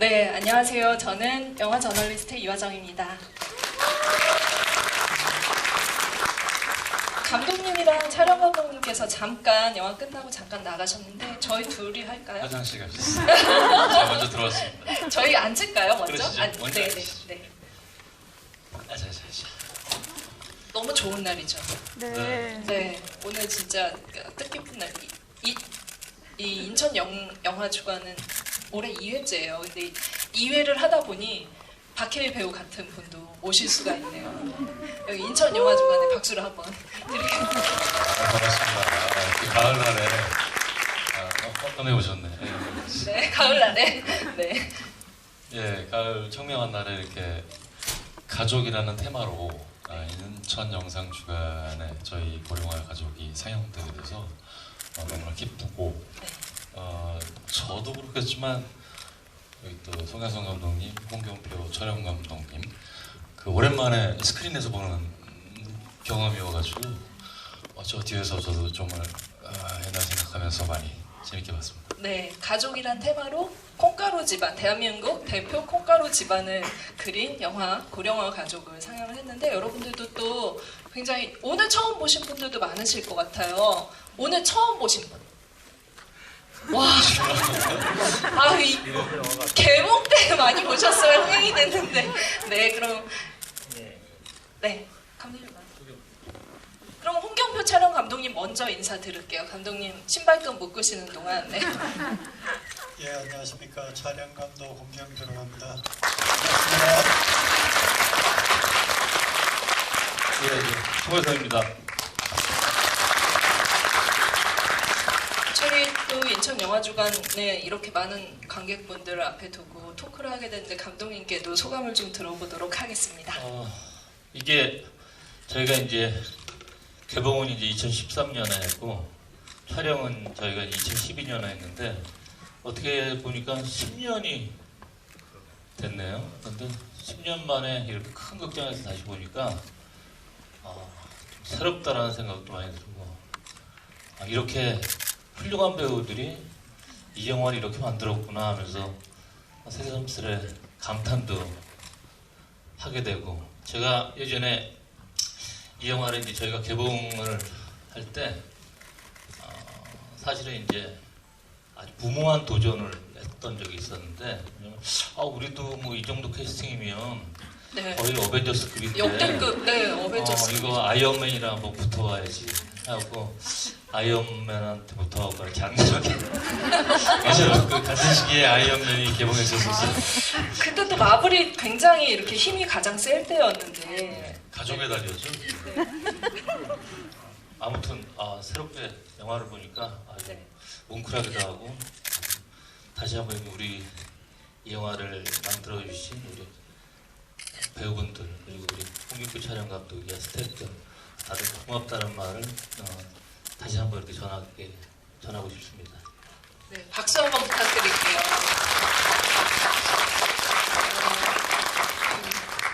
네, 안녕하세요. 저는 영화 저널리스트 이화정입니다. 감독님이랑 촬영 감독님께서 잠깐 영화 끝나고 잠깐 나가셨는데 저희 둘이 할까요? 화장실 가셨어요. 제가 먼저 들어왔습니다. 저희 앉을까요, 먼저? 그러시죠. 먼저 네, 앉으시죠. 네. 자. 너무 좋은 날이죠. 네. 네, 오늘 진짜 뜻깊은 날. 이 인천 영화주간은 올해 2회째예요. 근데 2회를 하다 보니 박해일 배우 같은 분도 오실 수가 있네요. 여기 인천 영화주간에 박수를 한번 드리겠습니다. 반갑습니다. 가을날에 꺼내 오셨네. 네, 가을날에. 네. 예, 가을 청명한 날에 이렇게 가족이라는 테마로 인천 영상주간에 저희 고령화 가족이 상영되게 돼서 정말 기쁘고 저도 그렇겠지만 여기 또 송혜성 감독님, 홍경표 촬영 감독님 그 오랜만에 스크린에서 보는 경험이어가지고 저 뒤에서 저도 정말 옛날 생각하면서 많이 재밌게 봤습니다. 네, 가족이란 테마로 콩가루 집안, 대한민국 대표 콩가루 집안을 그린 영화 고령화 가족을 상영을 했는데 여러분들도 또 굉장히 오늘 처음 보신 분들도 많으실 것 같아요. 오늘 처음 보신 분. 와, 이 개봉 때 많이 보셨어요. 흥행이 됐는데. 네, 그럼 네, 감독님. 그럼 홍경표 촬영 감독님 먼저 인사 드릴게요. 감독님 신발끈 묶으시는 동안. 네. 예, 안녕하십니까. 촬영 감독 홍경표라고 합니다. 반갑습니다. 예, 송혜성입니다. 저희 또 인천 영화주간에 이렇게 많은 관객분들을 앞에 두고 토크를 하게 됐는데 감독님께도 소감을 좀 들어보도록 하겠습니다. 이게 저희가 이제 개봉은 이제 2013년에 했고 촬영은 저희가 2012년에 했는데 어떻게 보니까 10년이 됐네요. 근데 10년 만에 이렇게 큰 극장에서 다시 보니까 좀 새롭다라는 생각도 많이 들고 이렇게 훌륭한 배우들이 이 영화를 이렇게 만들었구나 하면서 새삼스레 감탄도 하게 되고 제가 예전에 이 영화를 이제 저희가 개봉을 할 때 사실은 이제 아주 무모한 도전을 했던 적이 있었는데 우리도 뭐 이 정도 캐스팅이면 네. 거의 어벤져스급인데 역대급, 네, 어벤져스. 이거 아이언맨이랑 한번 붙어봐야지 하고 아이언맨한테 붙어가고 장난하게 그래서 그 같은 시기에 아이언맨이 개봉했었어요. 그때 또 마블이 굉장히 이렇게 힘이 가장 셀 때였는데 가족의 달이었죠. 네. 아무튼 새롭게 영화를 보니까 아주 네. 뭉클하기도 하고 다시 한번 우리 이 영화를 만들어 주신 우리 배우분들 그리고 우리 홍경표 촬영 감독이야 스태프들 다들 고맙다는 말을 다시 한번 이렇게 전하고 싶습니다. 네, 박수 한번 부탁드릴게요.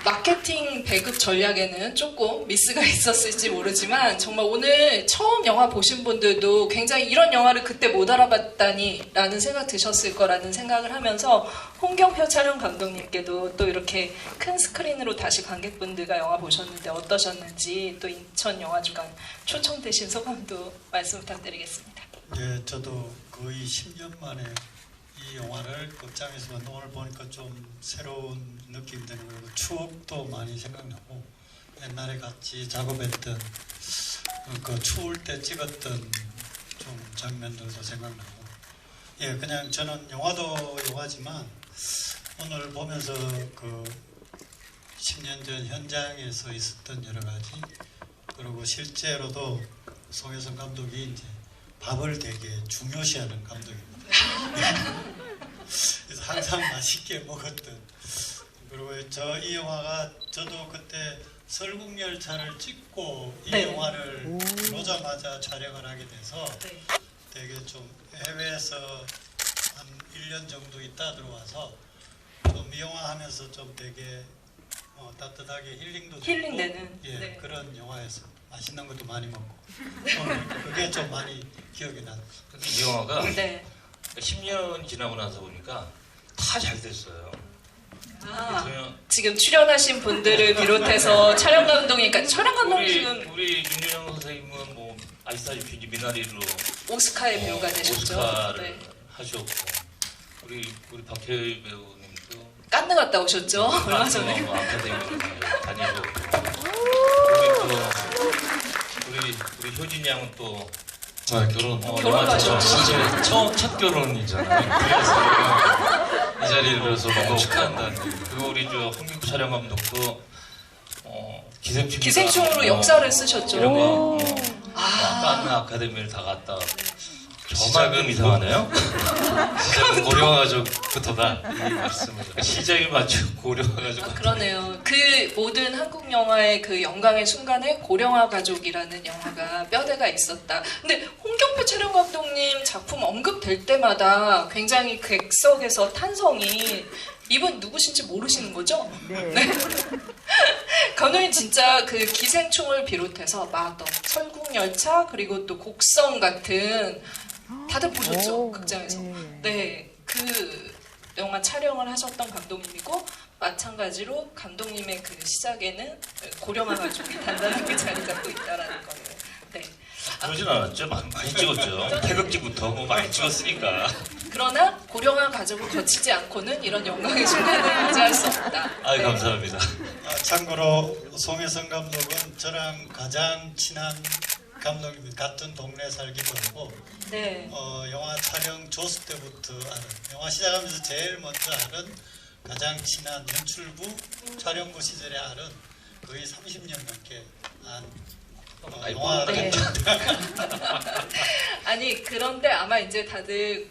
마케팅 배급 전략에는 조금 미스가 있었을지 모르지만 정말 오늘 처음 영화 보신 분들도 굉장히 이런 영화를 그때 못 알아봤다니 라는 생각 드셨을 거라는 생각을 하면서 홍경표 촬영 감독님께도 또 이렇게 큰 스크린으로 다시 관객분들과 영화 보셨는데 어떠셨는지 또 인천 영화주간 초청되신 소감도 말씀 부탁드리겠습니다. 예, 저도 거의 10년 만에 이 영화를 극장에서 봤는데 오늘 보니까 좀 새로운 느낌이 드는 거고 추억도 많이 생각나고 옛날에 같이 작업했던 그 추울 때 찍었던 좀 장면들도 생각나고 예, 그냥 저는 영화도 영화지만 오늘 보면서 그 10년 전 현장에서 있었던 여러 가지 그리고 실제로도 송혜성 감독이 이제 밥을 되게 중요시하는 감독입니다. 그래서 항상 맛있게 먹었던 그리고 이 영화가 저도 그때 설국열차를 찍고 이 네. 영화를 들어오자마자 촬영을 하게 돼서 네. 되게 좀 해외에서 한 1년 정도 있다 들어와서 좀 이 영화 하면서 좀 되게 따뜻하게 힐링도 되고 힐링되는, 예, 네. 그런 영화에서 맛있는 것도 많이 먹고 그게 좀 많이 기억이 나요. 근데 이 영화가 네. 10년이 지나고 나서 보니까 다 잘 됐어요. 아, 그러면 지금 출연하신 분들을 비롯해서 촬영 감독님, 그러니까 촬영 감독님 지금 우리 윤준영 선생님은 뭐 아시다시피 이제 미나리로 오스카의 배우가 되셨죠. 오스카를 네. 하셨고 우리 박혜일 배우님도 깐느 갔다 오셨죠? 얼마 전에. 아카데미로 다니셨고 우리 효진 양은 또 아, 결혼 결혼하셨죠? 진짜 첫 결혼이잖아요. 그래서 이 자리를 빌어서 너무 축하한다는 얘기. 그리고 우리 저 홍길구 촬영 감독도 기생충으로 역사를 쓰셨죠. 이런 거 아. 깐느 아카데미를 다 갔다 저만큼 이상하네요? 시작은 고령화 가족부터다 이 말씀을. 시작이 마치 고려가 가지고 그러네요. 그 모든 한국 영화의 그 영광의 순간에 고령화 가족이라는 영화가 뼈대가 있었다. 근데 홍경표 촬영 감독님 작품 언급될 때마다 굉장히 객석에서 탄성이 이분 누구신지 모르시는 거죠? 네. 감독님 진짜 그 기생충을 비롯해서 마더, 설국열차 그리고 또 곡성 같은 다들 보셨죠? 오, 극장에서. 네. 네, 그 영화 촬영을 하셨던 감독님이고 마찬가지로 감독님의 그 시작에는 고령화 가족이 단단하게 자리 잡고 있다라는 거예요. 네. 그러진 않았죠. 많이 찍었죠. 태극기부터 뭐 많이 찍었으니까. 그러나 고령화 가족을 거치지 않고는 이런 영광의 순간을 맞이할 수 없다. 아이 네. 감사합니다. 참고로 송혜성 감독은 저랑 가장 친한 감독입니다. 같은 동네 살기도 하고 네. 영화 촬영 조수 때부터 아는, 영화 시작하면서 제일 먼저 아는 가장 친한 연출부 촬영부 시절에 아는 거의 30년 넘게 안 영화 네. 아니 그런데 아마 이제 다들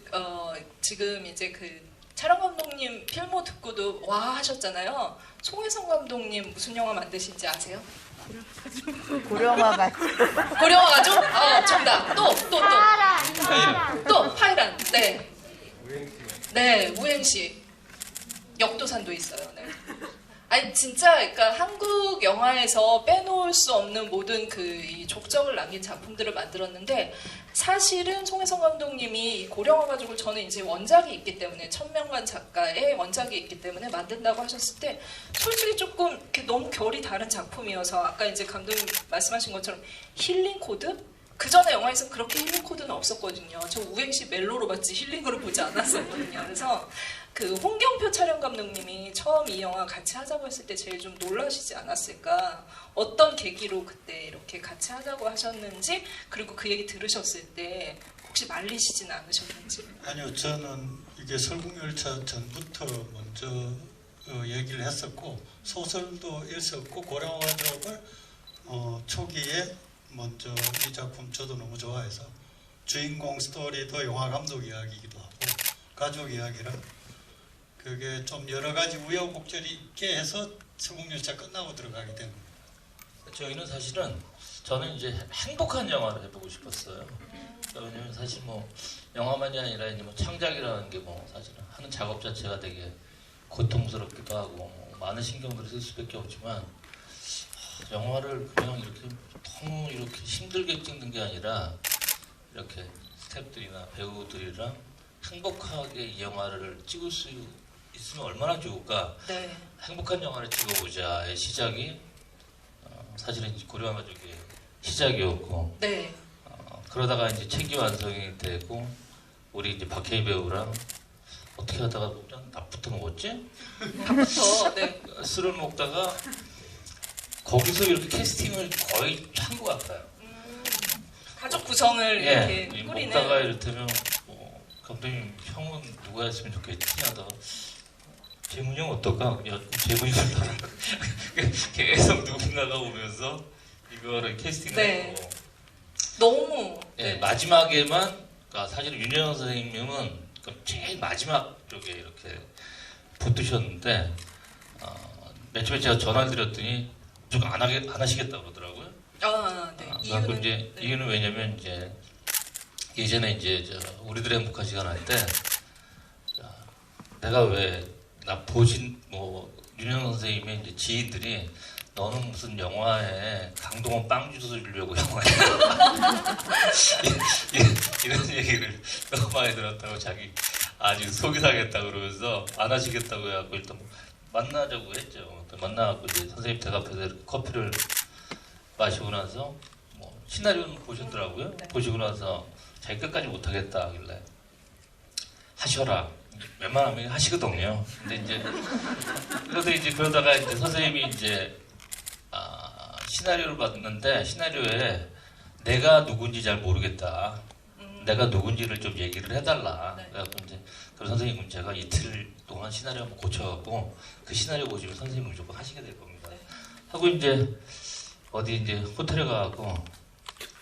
지금 이제 그 촬영 감독님 필모 듣고도 와 하셨잖아요. 송혜성 감독님 무슨 영화 만드신지 아세요? 고령화 가족. 고령화 가족? 정답. 또 파이란. 네. 네, 우행시. 역도산도 있어요. 네. 아니 진짜 그러니까 한국 영화에서 빼놓을 수 없는 모든 이 족적을 남긴 작품들을 만들었는데 사실은 송혜성 감독님이 이 고령화 가족을 저는 이제 원작이 있기 때문에 천명관 작가의 원작이 있기 때문에 만든다고 하셨을 때 솔직히 조금 이렇게 너무 결이 다른 작품이어서 아까 이제 감독님 말씀하신 것처럼 힐링 코드? 그 전에 영화에서 그렇게 힐링 코드는 없었거든요. 저 우행시 멜로로 봤지 힐링으로 보지 않았었거든요. 그래서 그 홍경표 촬영 감독님이 처음 이 영화 같이 하자고 했을 때 제일 좀 놀라시지 않았을까? 어떤 계기로 그때 이렇게 같이 하자고 하셨는지 그리고 그 얘기 들으셨을 때 혹시 말리시진 않으셨는지? 아니요, 저는 이게 설국열차 전부터 먼저 얘기를 했었고 소설도 읽었고 고령화 가족을 초기에 먼저 이 작품 저도 너무 좋아해서 주인공 스토리도 영화 감독 이야기이기도 하고 가족 이야기라 그게 좀 여러 가지 우여곡절이 있게 해서 설국열차 끝나고 들어가게 된 거예요. 저희는 사실은 저는 이제 행복한 영화를 해보고 싶었어요. 왜냐면 사실 뭐 영화만이 아니라 이제 뭐 창작이라는 게 뭐 사실은 하는 작업 자체가 되게 고통스럽기도 하고 뭐 많은 신경들을 쓸 수밖에 없지만 영화를 그냥 이렇게 너무 이렇게 힘들게 찍는 게 아니라 이렇게 스태프들이나 배우들이랑 행복하게 이 영화를 찍을 수 있으면 얼마나 좋을까. 네. 행복한 영화를 찍어보자의 시작이 사실은 이제 고령화 가족의 시작이었고 네. 그러다가 이제 책이 완성이 되고 우리 이제 박혜희 배우랑 어떻게 하다가 그냥 낮부터 먹었지? 밥부터 네. 술을 먹다가 거기서 이렇게 캐스팅을 거의 한 것 같아요. 가족 구성을 이렇게 꾸리는. 먹다가 이를테면 감독님 형은 누가 했으면 좋겠지 하다가 재문이 형 어떨까? 재문이 형 계속 누군가가 오면서 이거를 캐스팅을 네. 하고 너무. 예, 네. 마지막에만 그러니까 사실 윤여정 선생님은 제일 마지막 쪽에 이렇게 붙으셨는데 맨 처음에 제가 전화를 드렸더니 좀 안 하시겠다고 그러더라고요. 네. 이유는 이제 네. 이유는 왜냐면 이제 예전에 이제 우리들의 행복한 시간 할 때 내가 왜 나 보신 뭐 윤여정 선생님의 이제 지인들이 너는 무슨 영화에 강동원 빵 주워주려고 영화에 이런 얘기를 너무 많이 들었다고 자기 아직 속이 상했다 그러면서 안 하시겠다고 해갖고 일단 뭐 만나자고 했죠. 또 만나갖고 이제 선생님 댁 앞에서 이렇게 커피를 마시고 나서 뭐 시나리오는 보셨더라고요. 네. 보시고 나서 자기 끝까지 못하겠다 하길래 하셔라. 웬만하면 하시거든요. 근데 이제 그래도 이제 그러다가 이제 선생님이 이제 시나리오를 봤는데 시나리오에 내가 누군지 잘 모르겠다. 내가 누군지를 좀 얘기를 해달라. 네. 그래갖고 이제 그 선생님 문제가 이틀 동안 시나리오 한번 고쳐갖고 그 시나리오 보시면 선생님 무조건 하시게 될 겁니다. 네. 하고 이제 어디 이제 호텔에 가갖고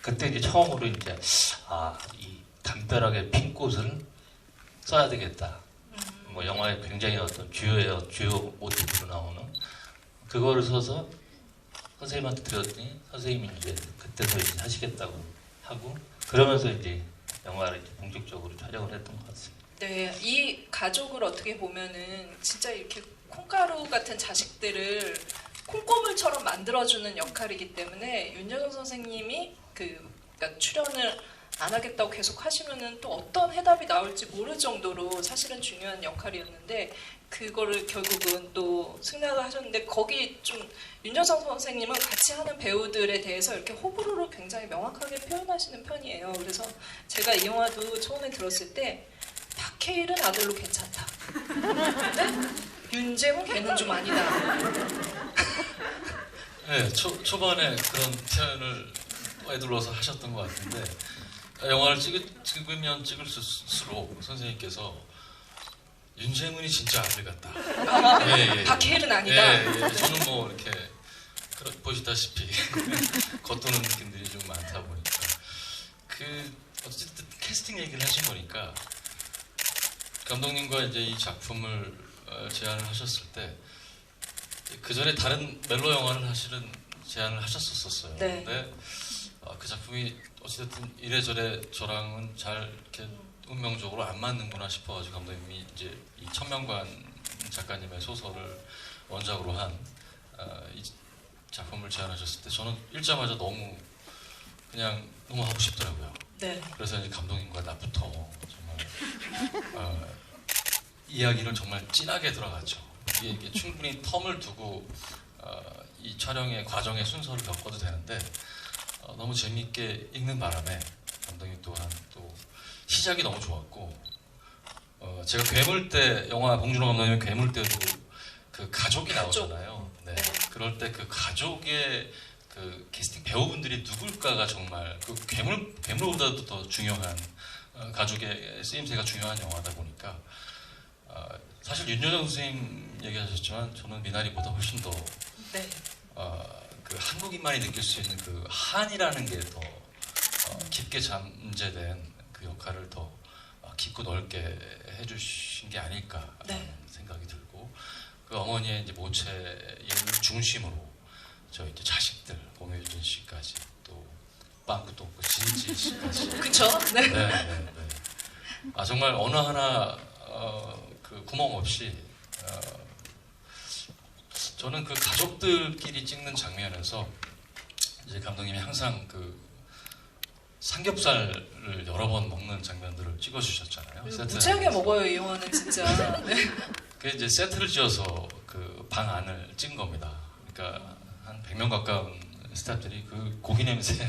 그때 이제 처음으로 이제 이 담벼락에 핀 꽃을 써야 되겠다. 뭐 영화에 굉장히 어떤 주요 모티브로 나오는 그거를 써서 선생님한테 드렸더니 선생님이 이제 그때서 이제 하시겠다고 하고 그러면서 이제 영화를 이제 본격적으로 촬영을 했던 것 같습니다. 네, 이 가족을 어떻게 보면은 진짜 이렇게 콩가루 같은 자식들을 콩고물처럼 만들어주는 역할이기 때문에 윤여정 선생님이 그러니까 출연을 안 하겠다고 계속 하시면은 또 어떤 해답이 나올지 모를 정도로 사실은 중요한 역할이었는데 그거를 결국은 또 승낙을 하셨는데 거기 좀 윤여정 선생님은 같이 하는 배우들에 대해서 이렇게 호불호를 굉장히 명확하게 표현하시는 편이에요. 그래서 제가 이 영화도 처음에 들었을 때 박해일은 아들로 괜찮다. 근데 윤재훈 걔는 좀 아니다. 네, 초반에 그런 표현을 애둘러서 하셨던 것 같은데 영화를 찍으면 찍을수록 선생님께서 윤재문이 진짜 아들 같다. 예, 예. 박해일은 아니다. 예, 예. 저는 뭐 이렇게 보시다시피 겉도는 느낌들이 좀 많다 보니까 어쨌든 캐스팅 얘기를 하신 거니까 감독님과 이제 이 작품을 제안을 하셨을 때 그 전에 다른 멜로 영화를 사실은 제안을 하셨었어요. 네. 근데 그 작품이 어쨌든 이래저래 저랑은 잘 이렇게 운명적으로 안 맞는구나 싶어가지고 감독님이 이제 이 천명관 작가님의 소설을 원작으로 한 이 작품을 제안하셨을 때 저는 읽자마자 너무 하고 싶더라고요. 네. 그래서 이제 감독님과 나부터 정말 이야기를 정말 진하게 들어갔죠. 이게 충분히 텀을 두고 이 촬영의 과정의 순서를 겪어도 되는데 너무 재미있게 읽는 바람에 감독님 또한 또 시작이 너무 좋았고 제가 괴물때 영화 봉준호 감독님 괴물때도 그 가족이 나오잖아요. 네. 그럴 때 그 가족의 그 캐스팅 배우분들이 누굴까가 정말 그 괴물보다도 더 중요한 가족의 쓰임새가 중요한 영화다 보니까 사실 윤여정 선생님 얘기하셨지만 저는 미나리보다 훨씬 더 네. 그 한국인만이 느낄 수 있는 그 한이라는 게 더 깊게 잠재된 그 역할을 더 깊고 넓게 해주신 게 아닐까라는 네. 생각이 들고 그 어머니의 이제 모체를 중심으로 저 이제 자식들 공효진 씨까지 또 빵꾸도 없고 진지 씨까지 그쵸? 네. 네. 정말 어느 하나 그 구멍 없이 저는 그 가족들끼리 찍는 장면에서 이제 감독님이 항상 그 삼겹살을 여러 번 먹는 장면들을 찍어주셨잖아요. 무지하게 먹어요 이 영화는 진짜. 네. 그 이제 세트를 지어서 그 방 안을 찍은 겁니다. 그러니까 한 100명 가까운 스태프들이 그 고기 냄새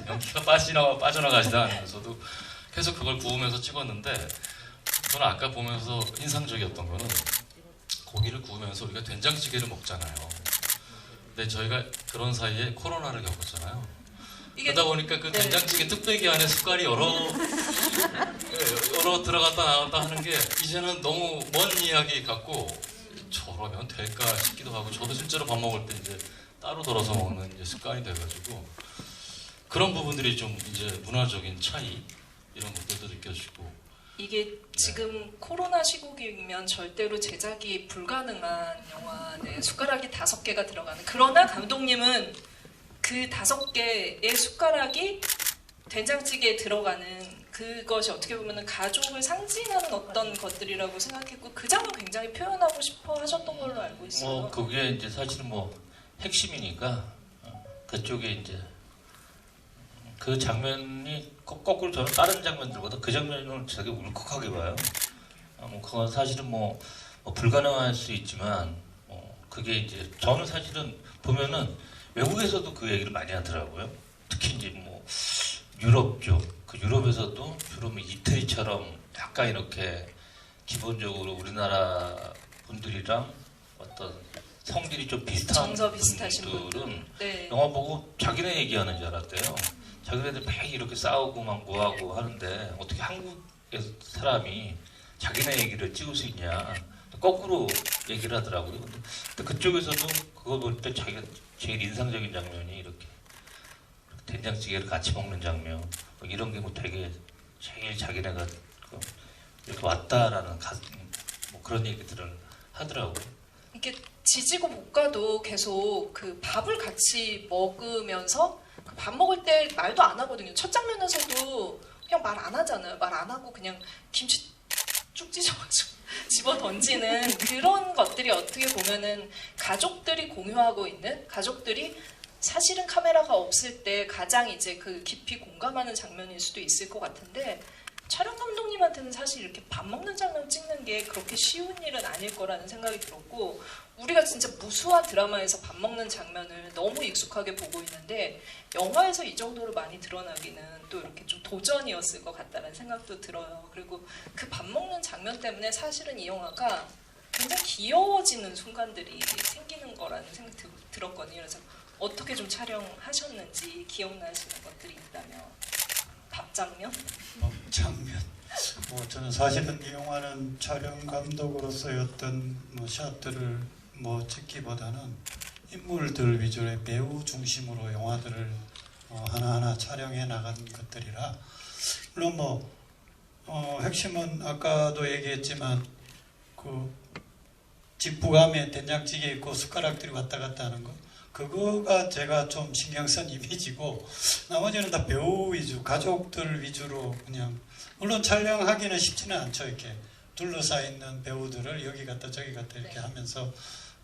연기가 빠져나가지다 하면서도 계속 그걸 구우면서 찍었는데 저는 아까 보면서 인상적이었던 거는 고기를 구우면서 우리가 된장찌개를 먹잖아요. 근데 저희가 그런 사이에 코로나를 겪었잖아요. 그러다 보니까 그 네. 된장찌개 뚝배기 안에 숟갈이 여러 들어갔다 나왔다 하는 게 이제는 너무 먼 이야기 같고 저러면 될까 싶기도 하고 저도 실제로 밥 먹을 때 이제 따로 덜어서 먹는 이제 습관이 돼가지고 그런 부분들이 좀 이제 문화적인 차이 이런 것들도 느껴지고 이게 지금 코로나 시국이면 절대로 제작이 불가능한 영화네. 숟가락이 5개가 들어가는. 그러나 감독님은 그 5개의 숟가락이 된장찌개에 들어가는 그것이 어떻게 보면 가족을 상징하는 어떤 것들이라고 생각했고 그 점을 굉장히 표현하고 싶어 하셨던 걸로 알고 있어요. 뭐 그게 이제 사실은 뭐 핵심이니까 그쪽에 이제 그 장면이 거꾸로 저는 다른 장면들보다 그 장면을 되게 울컥하게 봐요. 뭐 그건 사실은 뭐 불가능할 수 있지만 그게 이제 저는 사실은 보면은 외국에서도 그 얘기를 많이 하더라고요. 특히 이제 뭐 유럽 쪽, 그 유럽에서도 주로 뭐 이태리처럼 약간 이렇게 기본적으로 우리나라 분들이랑 어떤 성질이 좀 비슷한 정서 비슷하신 분들은 네. 영화 보고 자기네 얘기하는 줄 알았대요. 자기네들 막 이렇게 싸우고 막 뭐하고 하는데 어떻게 한국의 사람이 자기네 얘기를 찍을 수 있냐. 거꾸로 얘기를 하더라고요. 근데 그쪽에서도 그거 볼 때 자기가 제일 인상적인 장면이 이렇게 된장찌개를 같이 먹는 장면 뭐 이런 게 뭐 되게 제일 자기네가 이렇게 왔다라는 뭐 그런 얘기들을 하더라고요. 이게 지지고 볶아도 계속 그 밥을 같이 먹으면서 그 밥 먹을 때 말도 안 하거든요. 첫 장면에서도 그냥 말 안 하잖아요. 말 안 하고 그냥 김치 쭉 찢어가지고 집어 던지는 그런 것들이 어떻게 보면은 가족들이 공유하고 있는, 가족들이 사실은 카메라가 없을 때 가장 이제 그 깊이 공감하는 장면일 수도 있을 것 같은데, 촬영 감독님한테는 사실 이렇게 밥 먹는 장면 찍는 게 그렇게 쉬운 일은 아닐 거라는 생각이 들었고, 우리가 진짜 무수한 드라마에서 밥 먹는 장면을 너무 익숙하게 보고 있는데 영화에서 이 정도로 많이 드러나기는 또 이렇게 좀 도전이었을 것 같다는 생각도 들어요. 그리고 그 밥 먹는 장면 때문에 사실은 이 영화가 굉장히 귀여워지는 순간들이 생기는 거라는 생각이 들었거든요. 그래서 어떻게 좀 촬영하셨는지 기억나시는 것들이 있다면. 밥 장면? 장면. 뭐 저는 사실은 이 영화는 촬영 감독으로서의 어떤 뭐 샷들을 뭐 찍기보다는 인물들 위주의 배우 중심으로 영화들을 하나하나 촬영해 나간 것들이라, 물론 뭐 핵심은 아까도 얘기했지만 그 집부감에 된장찌개 있고 숟가락들이 왔다 갔다 하는 거, 그거가 제가 좀 신경 쓴 이미지고, 나머지는 다 배우 위주, 가족들 위주로 그냥, 물론 촬영하기는 쉽지는 않죠. 이렇게 둘러싸 있는 배우들을 여기 갔다 저기 갔다 이렇게 하면서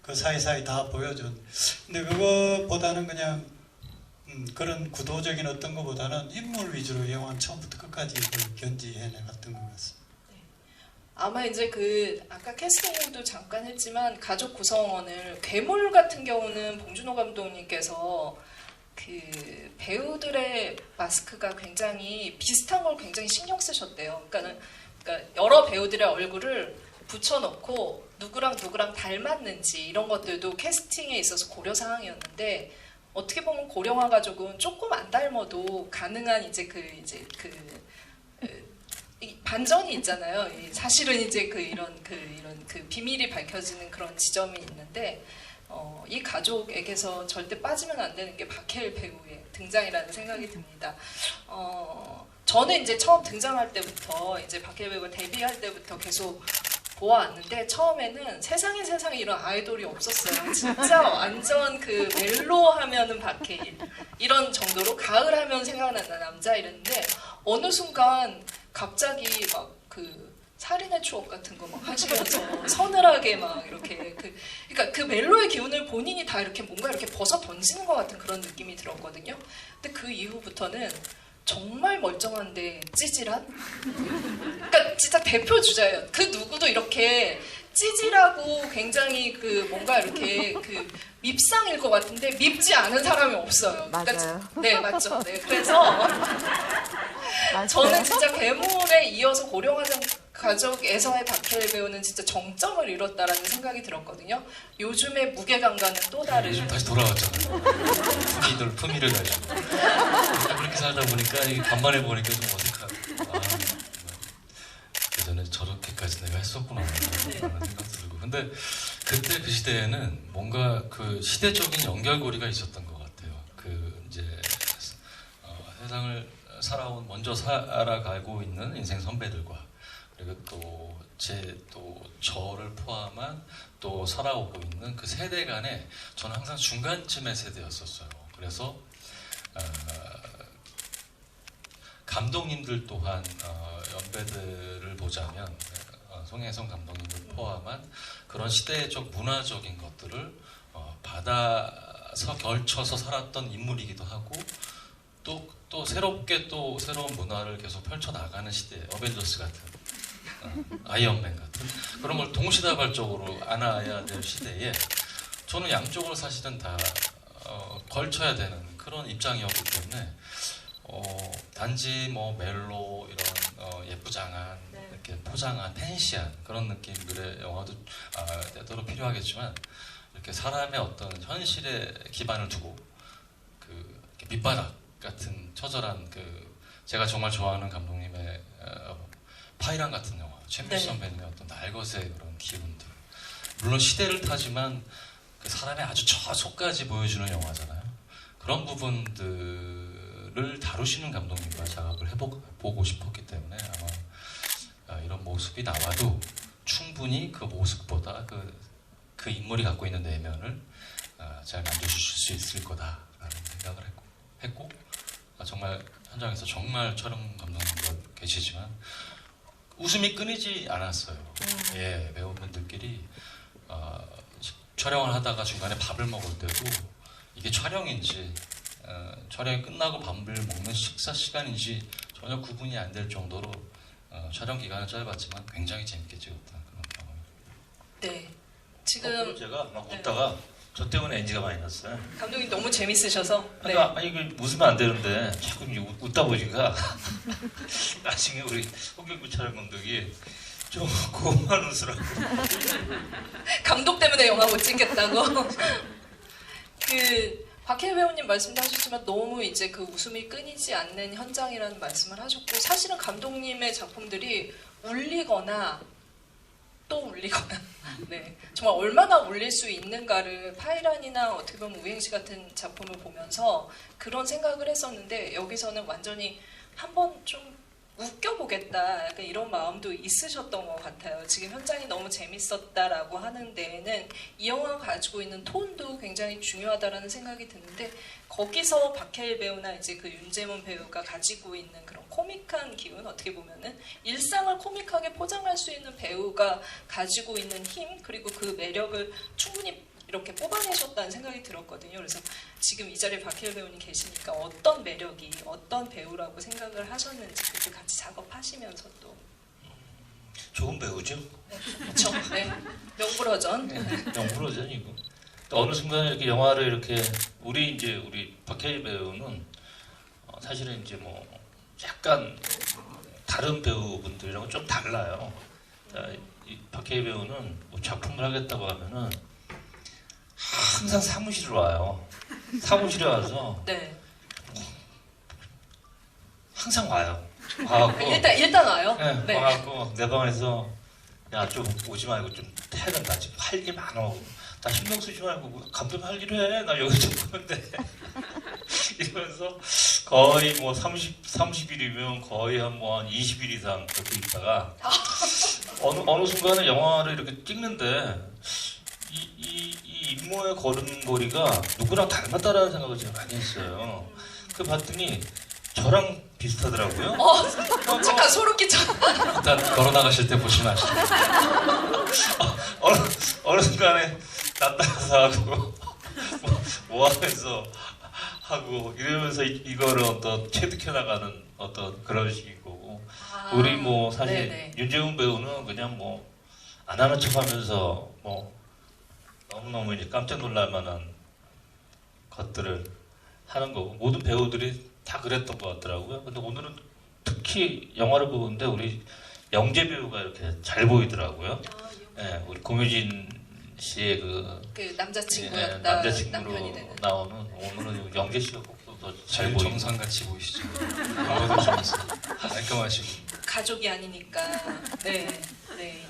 그 사이사이 다 보여준. 근데 그거보다는 그냥 그런 구도적인 어떤 것보다는 인물 위주로 영화 처음부터 끝까지 그걸 견지해 나갔던 것 같습니다. 아마 이제 그 아까 캐스팅도 잠깐 했지만 가족 구성원을, 괴물 같은 경우는 봉준호 감독님께서 그 배우들의 마스크가 굉장히 비슷한 걸 굉장히 신경 쓰셨대요. 그러니까 여러 배우들의 얼굴을 붙여놓고 누구랑 닮았는지 이런 것들도 캐스팅에 있어서 고려 사항이었는데, 어떻게 보면 고령화 가족은 조금 안 닮아도 가능한 이제 이 반전이 있잖아요. 사실은 이제 이런 비밀이 밝혀지는 그런 지점이 있는데, 이 가족에게서 절대 빠지면 안 되는 게 박해일 배우의 등장이라는 생각이 듭니다. 저는 이제 처음 등장할 때부터, 이제 박해일 배우가 데뷔할 때부터 계속 보아왔는데, 처음에는 세상에 이런 아이돌이 없었어요. 진짜 완전 그 멜로 하면은 박해일, 이런 정도로 가을 하면 생각나는 남자 이랬는데, 어느 순간 갑자기 막 그 살인의 추억 같은 거 막 하시면서 서늘하게 막 이렇게 그러니까 그 멜로의 기운을 본인이 다 이렇게 뭔가 이렇게 벗어 던지는 것 같은 그런 느낌이 들었거든요. 근데 그 이후부터는 정말 멀쩡한데 찌질한? 그러니까 진짜 대표 주자예요. 그 누구도 이렇게 찌질하고 굉장히 그 뭔가 이렇게 그 밉상일 것 같은데 밉지 않은 사람이 없어요. 맞아요. 네, 맞죠. 네, 그래서 맞아요. 저는 진짜 괴물에 이어서 고령화 가족에서의 박해일 배우는 진짜 정점을 이뤘다라는 생각이 들었거든요. 요즘의 무게감과는 또 다른. 요즘 다시 돌아왔잖아요. 품위를 가지고. 그렇게 살다 보니까 이게 간만에 보니까 좀 어색하고. 예전에 저렇게까지 내가 했었구나 라는 생각 들고. 근데 그때 그 시대에는 뭔가 그 시대적인 연결고리가 있었던 것 같아요. 그 이제 세상을 먼저 살아가고 있는 인생 선배들과, 그리고 또 저를 포함한 또 살아오고 있는 그 세대 간에 저는 항상 중간쯤의 세대였었어요. 그래서 감독님들 또한 연배들을 보자면 송혜성 감독님을 포함한 그런 시대적 문화적인 것들을 받아서 걸쳐서 살았던 인물이기도 하고, 또 새롭게 또 새로운 문화를 계속 펼쳐 나가는 시대에 어벤져스 같은 아이언맨 같은 그런 걸 동시다발적으로 안아야 될 시대에 저는 양쪽을 사실은 다 걸쳐야 되는 그런 입장이었기 때문에 단지 뭐 멜로 이런 예쁘장한 네. 이렇게 포장한 팬시한 그런 느낌들의 영화도 때때로 필요하겠지만 이렇게 사람의 어떤 현실에 기반을 두고 그 이렇게 밑바닥 같은 처절한 그 제가 정말 좋아하는 감독님의 파이란 같은 영화 최민수 네. 선배님의 어떤 날것의 그런 기운들 물론 시대를 타지만 그 사람의 아주 저 속까지 보여주는 영화잖아요. 그런 부분들을 다루시는 감독님과 작업을 해보고 싶었기 때문에 아마 이런 모습이 나와도 충분히 그 모습보다 그 인물이 갖고 있는 내면을 잘 만져주실 수 있을 거다라는 생각을 했고 정말 현장에서 정말 촬영 감독님과 계시지만 웃음이 끊이지 않았어요. 예, 배우분들끼리 촬영을 하다가 중간에 밥을 먹을 때도 이게 촬영인지 촬영이 끝나고 밥을 먹는 식사 시간인지 전혀 구분이 안 될 정도로 촬영 기간은 짧았지만 굉장히 재밌게 찍었던 그런 경험입니다. 네. 지금 제가 막 웃다가 저 때문에 NG가 많이 났어요. 감독님 너무 재밌으셔서. 네. 그러니까 아니 이거 웃으면 안 되는데 자꾸 이제 웃다 보니까 나중에 우리 홍경구 촬영 감독이 좀 그만 웃으라고. 감독 때문에 영화 못 찍겠다고. 그 박해일 배우님 말씀도 하셨지만 너무 이제 그 웃음이 끊이지 않는 현장이라는 말씀을 하셨고 사실은 감독님의 작품들이 울리거나 또 울리거나 네 정말 얼마나 울릴 수 있는가를 파이란이나 어떻게 보면 우행시 같은 작품을 보면서 그런 생각을 했었는데 여기서는 완전히 한번 좀 웃겨보겠다 약간 이런 마음도 있으셨던 것 같아요. 지금 현장이 너무 재밌었다라고 하는 데에는 이 영화가 가지고 있는 톤도 굉장히 중요하다라는 생각이 드는데 거기서 박해일 배우나 이제 그 윤재문 배우가 가지고 있는 그런 코믹한 기운 어떻게 보면은 일상을 코믹하게 포장할 수 있는 배우가 가지고 있는 힘 그리고 그 매력을 충분히 이렇게 뽑아내셨다는 생각이 들었거든요. 그래서 지금 이 자리에 박해일 배우님 계시니까 어떤 매력이 어떤 배우라고 생각을 하셨는지 그때 같이 작업하시면서 또 좋은 배우죠. 그렇죠. 네. 명불허전. 명불허전이고 어느 순간 이렇게 영화를 이렇게 우리 박해일 배우는 사실은 이제 뭐 약간 다른 배우분들이랑은 좀 달라요. 이 박해일 배우는 뭐 작품을 하겠다고 하면은 항상 사무실로 와요. 사무실에 와서 네. 항상 와요. 와갖고 일단 와요. 네, 네. 와갖고 내 방에서 야 좀 오지 말고 좀 해야 된다. 지금 할 게 많어. 나 신경 쓰지 말고 감독 할 일을 해. 나 여기 좀 보면 돼. 이러면서 거의 뭐 30일이면 거의 한 20일 이상 그렇게 있다가 어느 순간에 영화를 이렇게 찍는데 이 임무에 걸음걸이가 누구랑 닮았다라는 생각을 제가 많이 했어요. 그 봤더니 저랑 비슷하더라고요. 잠깐 소름 끼쳐. 일단 걸어 나가실 때 보시면 아시죠. 어느 순간에 나 따라서 하고 뭐 하면서 하고 이러면서 이거를 어떤 체득해 나가는 어떤 그런 식인 거고 우리 뭐 사실 네네. 윤재훈 배우는 그냥 뭐 안 하는 척하면서 뭐 너무너무 이제 깜짝 놀랄 만한 것들을 하는 거고 모든 배우들이 다 그랬던 것 같더라고요. 근데 오늘은 특히 영화를 보는데 우리 영재 배우가 이렇게 잘 보이더라고요. 예, 우리 공효진 씨의 그 남자친구였다. 남자친구로 남편이 되는. 나오는 오늘은 영재 씨가 더 잘 제일 보이는 정상같이 보이시죠. 영어도 좋았어요. 깔끔하시고. 가족이 아니니까 네,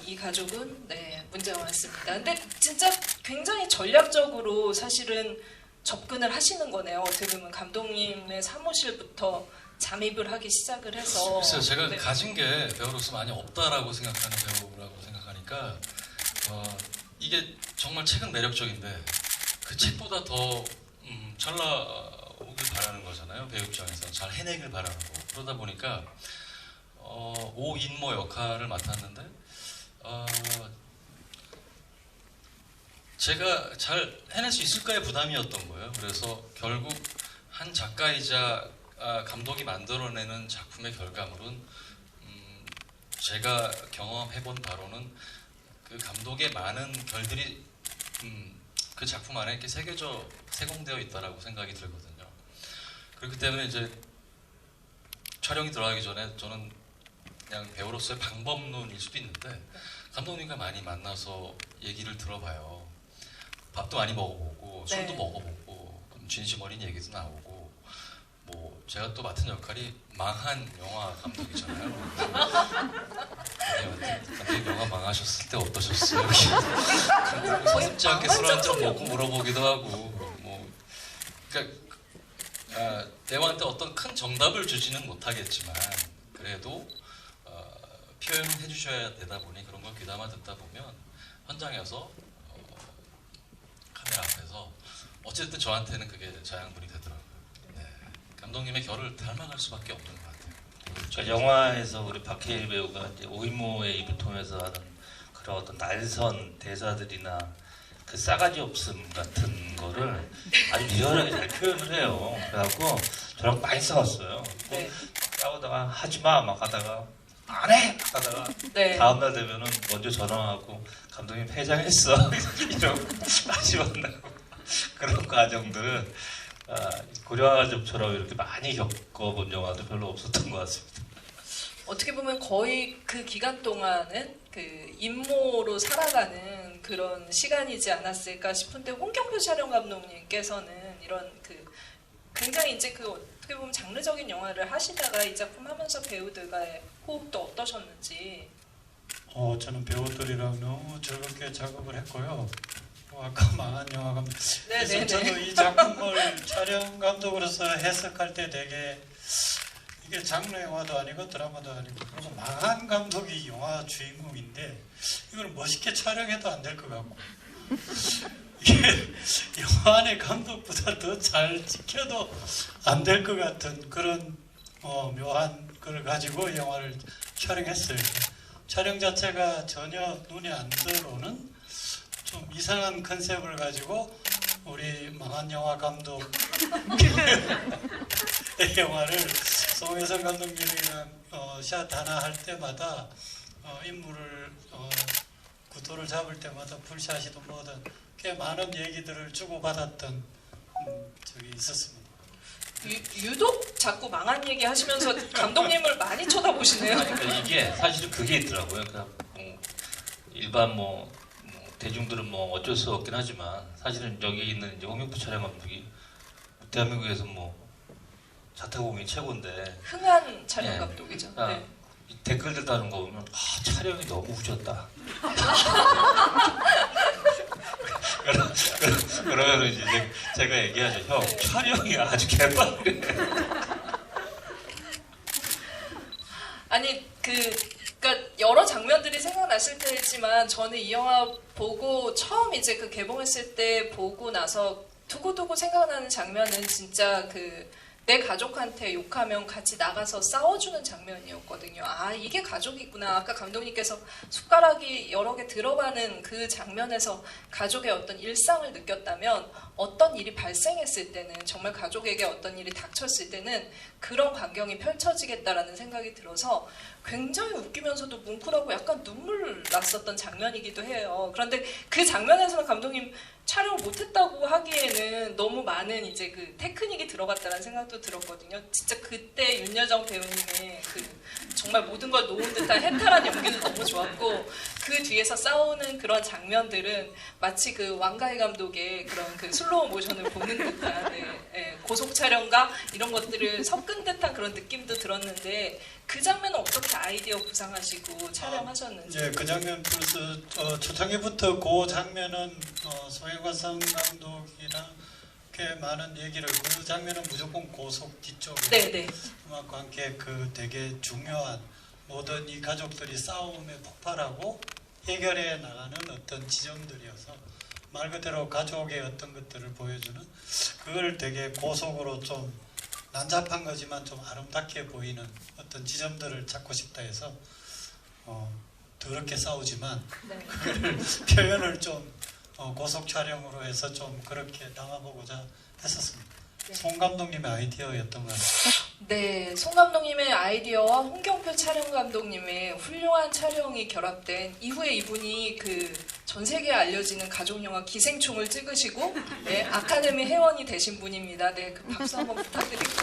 이 가족은 네 문제가 많습니다. 근데 진짜 굉장히 전략적으로 사실은 접근을 하시는 거네요. 어떻게 보면 감독님의 사무실부터 잠입을 하기 시작을 해서. 글쎄요, 제가 네. 가진 게 배우로서 많이 없다라고 생각하는 배우라고 생각하니까 이게 정말 책은 매력적인데 그 책보다 더 잘 나오길 바라는 거잖아요. 배우 입장에서 잘 해내길 바라는 거. 그러다 보니까 오인모 역할을 맡았는데 제가 잘 해낼 수 있을까의 부담이었던 거예요. 그래서 결국 한 작가이자 감독이 만들어내는 작품의 결과물은 제가 경험해본 바로는 그 감독의 많은 결들이 그 작품 안에 이렇게 새겨져 세공되어 있다라고 생각이 들거든요. 그렇기 때문에 이제 촬영이 들어가기 전에 저는 그냥 배우로서의 방법론일 수도 있는데 감독님과 많이 만나서 얘기를 들어봐요. 밥도 많이 먹어보고 네. 술도 먹어보고 진심 어린 얘기도 나오고 뭐 제가 또 맡은 역할이 망한 영화 감독이잖아요. 감독님 영화 망하셨을 때 어떠셨어요? 서슴지 않게 술 한잔 먹고 물어보기도 하고 뭐 그러니까 배우한테 어떤 큰 정답을 주지는 못하겠지만 그래도 표현을 해주셔야 되다 보니 그런 걸 귀담아 듣다 보면 현장에서 카메라 앞에서 어쨌든 저한테는 그게 자양분이 되더라고요. 네. 감독님의 결을 닮아갈 수밖에 없는 것 같아요. 저 영화에서 우리 박해일 배우가 이제 오이모의 입을 통해서 하는 그런 어떤 날선 대사들이나 그 싸가지 없음 같은 거를 아주 리얼하게 잘 표현을 해요. 그래갖고 저랑 많이 싸웠어요. 네. 싸우다가 하지마 막 하다가 안해 막 하다가 네. 다음날 되면은 먼저 전화하고 감독님 회장했어 이러고 다시 만나고 그런 과정들은 고려아가족처럼 이렇게 많이 겪어본 영화도 별로 없었던 것 같습니다. 어떻게 보면 거의 그 기간 동안은 그 임모로 살아가는 그런 시간이지 않았을까 싶은데 홍경표 촬영 감독님께서는 이런 그 굉장히 이제 그 어떻게 보면 장르적인 영화를 하시다가 이 작품 하면서 배우들과의 호흡도 어떠셨는지. 저는 배우들이랑 너무 즐겁게 작업을 했고요. 아까 망한 영화 감독. 그래서 저도 이 작품을 촬영 감독으로서 해석할 때 되게 이게 장르 영화도 아니고 드라마도 아니고 그래서 망한 감독이 영화 주인공인데 이걸 멋있게 촬영해도 안 될 것 같고 이게 영화 안의 감독보다 더 잘 지켜도 안 될 것 같은 그런 묘한 걸 가지고 영화를 촬영했어요. 촬영 자체가 전혀 눈에 안 들어오는 좀 이상한 컨셉을 가지고 우리 망한 영화 감독의 영화를 송혜선 감독님이랑 샷 하나 할 때마다 인물을 구도를 잡을 때마다 풀샷이든 뭐든 꽤 많은 얘기들을 주고받았던 적이 있었습니다. 유독 자꾸 망한 얘기 하시면서 감독님을 많이 쳐다보시네요. 그러니까 이게 사실은 그게 있더라고요. 그러니까 일반 대중들은 어쩔 수 없긴 하지만 사실은 여기 있는 이제 홍명표 촬영 감독이 대한민국에서 자타공이 최고인데 흥한 촬영 네. 감독이죠. 그러니까 네. 이 댓글들 다는 거 보면 촬영이 너무 후졌다. 그러면 이제 제가 얘기하죠. 형 촬영이 아주 개판이래. 아니 그러니까 여러 장면들이 생각났을 테지만 저는 이 영화 보고 처음 이제 그 개봉했을 때 보고 나서 두고두고 생각나는 장면은 진짜 내 가족한테 욕하면 같이 나가서 싸워주는 장면이었거든요. 아 이게 가족이구나. 아까 감독님께서 숟가락이 여러 개 들어가는 그 장면에서 가족의 어떤 일상을 느꼈다면 어떤 일이 발생했을 때는 정말 가족에게 어떤 일이 닥쳤을 때는 그런 광경이 펼쳐지겠다라는 생각이 들어서 굉장히 웃기면서도 뭉클하고 약간 눈물 났었던 장면이기도 해요. 그런데 그 장면에서는 감독님 촬영을 못했다고 하기에는 너무 많은 이제 그 테크닉이 들어갔다는 생각도 들었거든요. 진짜 그때 윤여정 배우님의 정말 모든 걸 놓은 듯한 해탈한 연기도 너무 좋았고 그 뒤에서 싸우는 그런 장면들은 마치 그 왕가희 감독의 그런 그 슬로우 모션을 보는 듯한 고속 촬영과 이런 것들을 섞은 듯한 그런 느낌도 들었는데 그 장면은 어떻게 아이디어 구상하시고 촬영하셨는지? 그 장면 플러스 초창기부터 그 장면은 송혜관 감독이랑 꽤 많은 얘기를 그 장면은 무조건 고속 뒤쪽으로 네네. 음악과 함께 되게 중요한 모든 이 가족들이 싸움에 폭발하고 해결해 나가는 어떤 지점들이어서 말 그대로 가족의 어떤 것들을 보여주는 그걸 되게 고속으로 좀 난잡한 거지만 좀 아름답게 보이는 어떤 지점들을 찾고 싶다 해서 더럽게 싸우지만 네. 그거를 표현을 좀 고속 촬영으로 해서 좀 그렇게 담아보고자 했었습니다. 송 감독님의 아이디어였던 것 같아요. 네, 송 감독님의 아이디어와 홍경표 촬영 감독님의 훌륭한 촬영이 결합된 이후에 이분이 그 전 세계에 알려지는 가족 영화 기생충을 찍으시고 네, 아카데미 회원이 되신 분입니다. 네, 그 박수 한번 부탁드릴게요.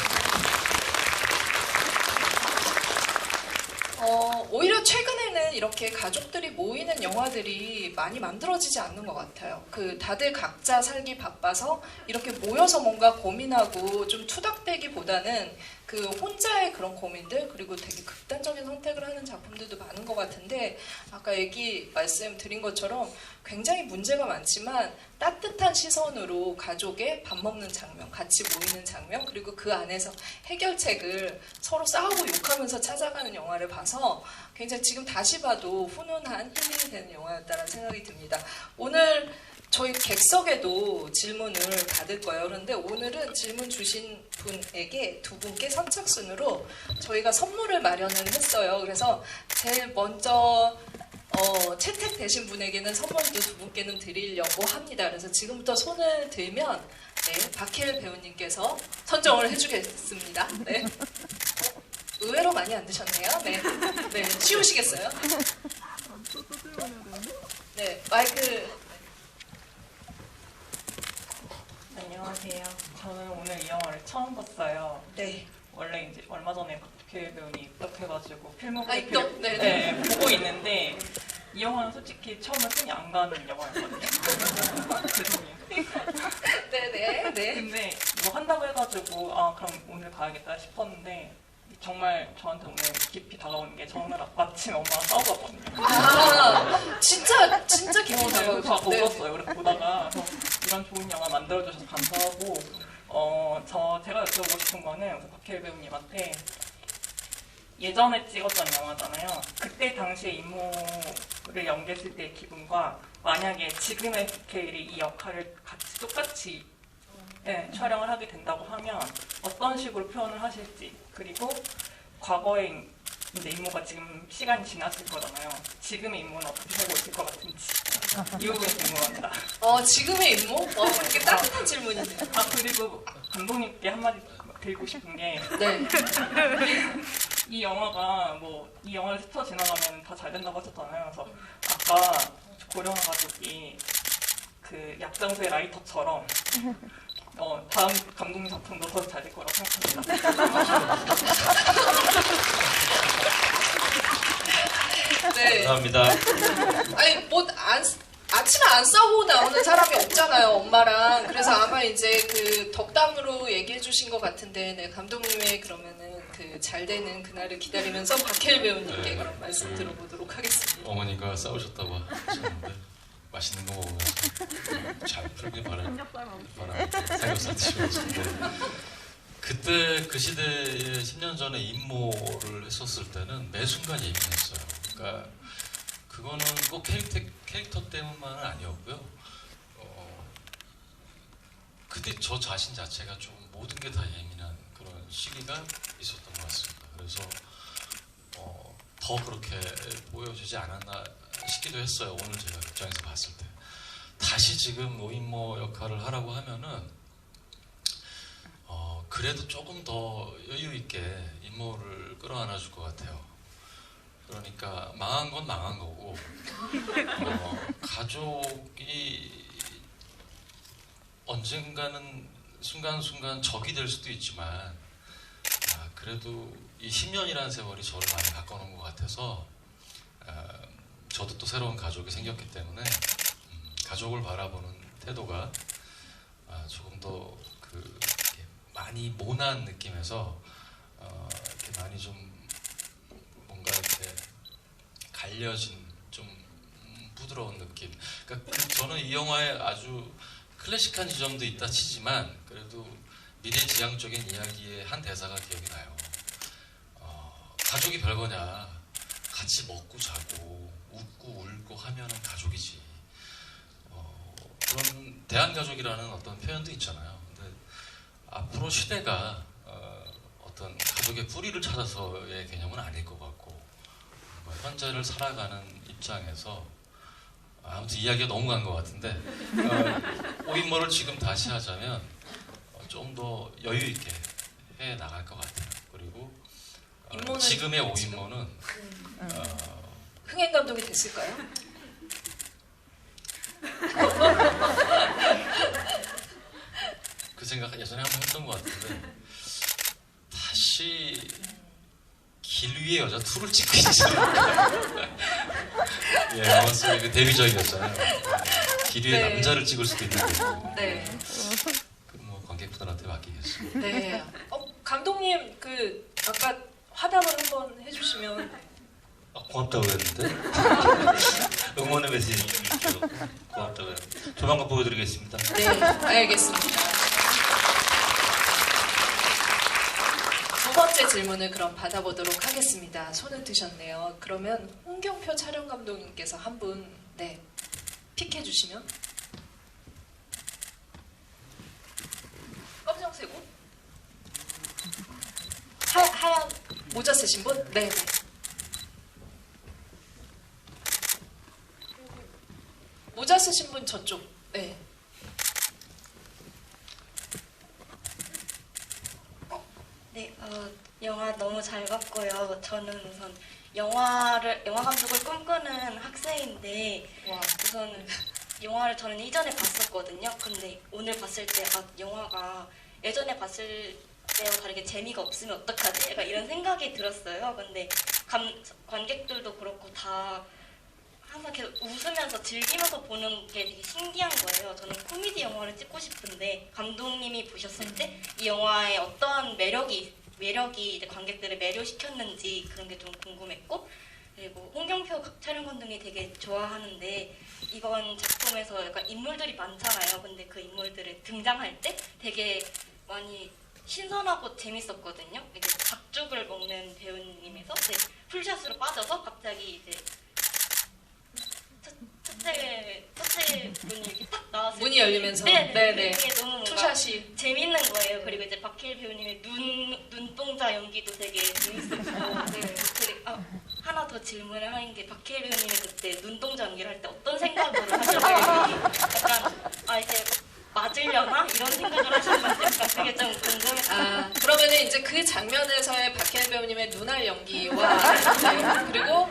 오히려 최근에는 이렇게 가족들이 모이는 영화들이 많이 만들어지지 않는 것 같아요. 그 다들 각자 살기 바빠서 이렇게 모여서 뭔가 고민하고 좀 투닥대기보다는 그 혼자의 그런 고민들 그리고 되게 극단적인 선택을 하는 작품들도 많은 것 같은데 아까 얘기 말씀드린 것처럼 굉장히 문제가 많지만 따뜻한 시선으로 가족의 밥 먹는 장면, 같이 모이는 장면 그리고 그 안에서 해결책을 서로 싸우고 욕하면서 찾아가는 영화를 봐서 굉장히 지금 다시 봐도 훈훈한 힐링이 되는 영화였다는 생각이 듭니다. 오늘 저희 객석에도 질문을 받을 거예요. 그런데 오늘은 질문 주신 분에게 두 분께 선착순으로 저희가 선물을 마련을 했어요. 그래서 제일 먼저 채택되신 분에게는 선물도 두 분께는 드리려고 합니다. 그래서 지금부터 손을 들면 네, 박혜일 배우님께서 선정을 해주겠습니다. 네. 의외로 많이 안 드셨네요. 네, 네, 쉬우시겠어요? 네, 마이크. 안녕하세요. 저는 오늘 이 영화를 처음 봤어요. 네. 원래 이제 얼마 전에 박혜일 배우님 입덕해가지고 입덕? 필모그래피를 네네. 보고 있는데 이 영화는 솔직히 처음에 손이 안 가는 영화였거든요. 죄송해요. 네네. 네. 근데 뭐 한다고 해가지고 아 그럼 오늘 가야겠다 싶었는데 정말 저한테 오늘 깊이 다가오는 게 저는 마침 엄마랑 싸우고 왔거든요. 아, 진짜 기분 다 나빠요. 울었어요. 그래서 보다가 그래서 이런 좋은 영화 만들어주셔서 감사하고 제가 여쭤보고 싶은 거는 우선 박혜일 배우님한테 예전에 찍었던 영화잖아요. 그때 당시에 임무를 연기했을 때의 기분과 만약에 지금의 박혜일이 이 역할을 같이 똑같이 촬영을 하게 된다고 하면 어떤 식으로 표현을 하실지 그리고 과거의 이제 임무가 지금 시간이 지났을 거잖아요. 지금의 임무는 어떻게 살고 있을 것 같은지 이 부분이 궁금합니다. 지금의 임무? 이렇게 따뜻한 질문이네요. 아 그리고 감독님께 한마디 드리고 싶은 게 네. 이 영화가 뭐 이 영화를 스쳐 지나가면 다 잘 된다고 하셨잖아요. 그래서 아까 고령화 가족이 그 약장수의 라이터처럼 다음 감독님 작품도 더 잘 될 거라고 생각합니다. 네. 감사합니다. 아니 아침에 안 싸우고 나오는 사람이 없잖아요, 엄마랑. 그래서 아마 이제 그 덕담으로 얘기해 주신 것 같은데, 네, 감독님의 그러면은 그 잘 되는 그날을 기다리면서 박혜일 배우님께 그런 말씀 들어보도록 하겠습니다. 어머니가 싸우셨다고 하셨는데 맛있는 거 먹으면서 잘 풀길 바랍니다. 삼겹살 드시면서. 그때 그 시대에 10년 전에 임모를 했었을 때는 매 순간 예민했어요. 그러니까 그거는 꼭 캐릭터 때문만은 아니었고요. 그때 저 자신 자체가 좀 모든 게 다 예민한 그런 시기가 있었던 것 같습니다. 그래서 더 그렇게 보여지지 않았나 싶기도 했어요. 오늘 제가 극장에서 봤을 때. 다시 지금 노인모 역할을 하라고 하면은 그래도 조금 더 여유 있게 임모를 끌어안아 줄 것 같아요. 그러니까 망한 건 망한 거고 가족이 언젠가는 순간순간 적이 될 수도 있지만 그래도 이 10년이라는 세월이 저를 많이 바꿔놓은 것 같아서 저도 또 새로운 가족이 생겼기 때문에 가족을 바라보는 태도가 조금 더 이렇게 많이 모난 느낌에서 이렇게 많이 좀 뭔가 이렇게 갈려진 좀 부드러운 느낌. 그러니까 저는 이 영화에 아주 클래식한 지점도 있다 치지만 그래도 미래지향적인 이야기의 한 대사가 기억이 나요. 가족이 별거냐. 같이 먹고 자고 웃고 울고 하면은 가족이지. 그런 대한가족이라는 어떤 표현도 있잖아요. 근데 앞으로 시대가 어떤 가족의 뿌리를 찾아서의 개념은 아닐 것 같고 현재를 살아가는 입장에서 아무튼 이야기가 너무 간 것 같은데 오인모를 지금 다시 하자면 좀 더 여유 있게 해 나갈 것 같아요. 그리고 임무는 지금의 지금? 오임무는 흥행 감독이 됐을까요? 그 생각 예전에 한번 했던 것 같은데 다시 길 위의 여자 2를 찍고 있어요. 예, 아마스 그 데뷔작이었잖아요. 길 위의 네. 남자를 찍을 수도 있는 거고. 네. 뭐 관객분들한테 맡기겠습니다. 네. 감독님 그 아까 화답을 한번 해주시면. 고맙다고 했는데 응원의 메시지 주십시오. 고맙다고 했는데 조만간 보여드리겠습니다. 네, 알겠습니다. 두 번째 질문을 그럼 받아보도록 하겠습니다. 손을 드셨네요. 그러면 홍경표 촬영 감독님께서 한 분 픽해 주시면. 검정색 옷? 하얀 모자 쓰신 분? 네. 모자 쓰신 분 저쪽. 네. 네, 영화 너무 잘 봤고요. 저는 우선 영화 감독을 꿈꾸는 학생인데 와. 우선 영화를 저는 이전에 봤었거든요. 근데 오늘 봤을 때 영화가 예전에 봤을 때와 다르게 재미가 없으면 어떡하지? 약간 이런 생각이 들었어요. 근데 관객들도 그렇고 다 항상 계속 웃으면서 즐기면서 보는 게 되게 신기한 거예요. 저는 코미디 영화를 찍고 싶은데 감독님이 보셨을 때 이 영화에 어떤 매력이 이제 관객들을 매료시켰는지 그런 게 좀 궁금했고, 그리고 홍경표 촬영 감독이 되게 좋아하는데 이번 작품에서 약간 인물들이 많잖아요. 근데 그 인물들을 등장할 때 되게 많이 신선하고 재밌었거든요. 이게 닭죽을 먹는 배우님에서 이제 풀샷으로 빠져서 갑자기 이제 첫째 분이 이렇게 딱 나왔을 문이 때 열리면서. 네네. 네네. 그게 너무 뭔가 투샷이. 재밌는 거예요. 그리고 이제 박해일 배우님의 눈동자 연기도 되게 재밌었고. 네. 그리고 하나 더 질문을 하는 게 박해일 배우님이 그때 눈동자 연기를 할 때 어떤 생각으로 하셨는지 약간 이제 맞으려나 이런 생각을 하셨는지 약간 그게 좀 궁금했어요. 그러면은 이제 그 장면에서의 박해일 배우님의 눈알 연기와 네, 그리고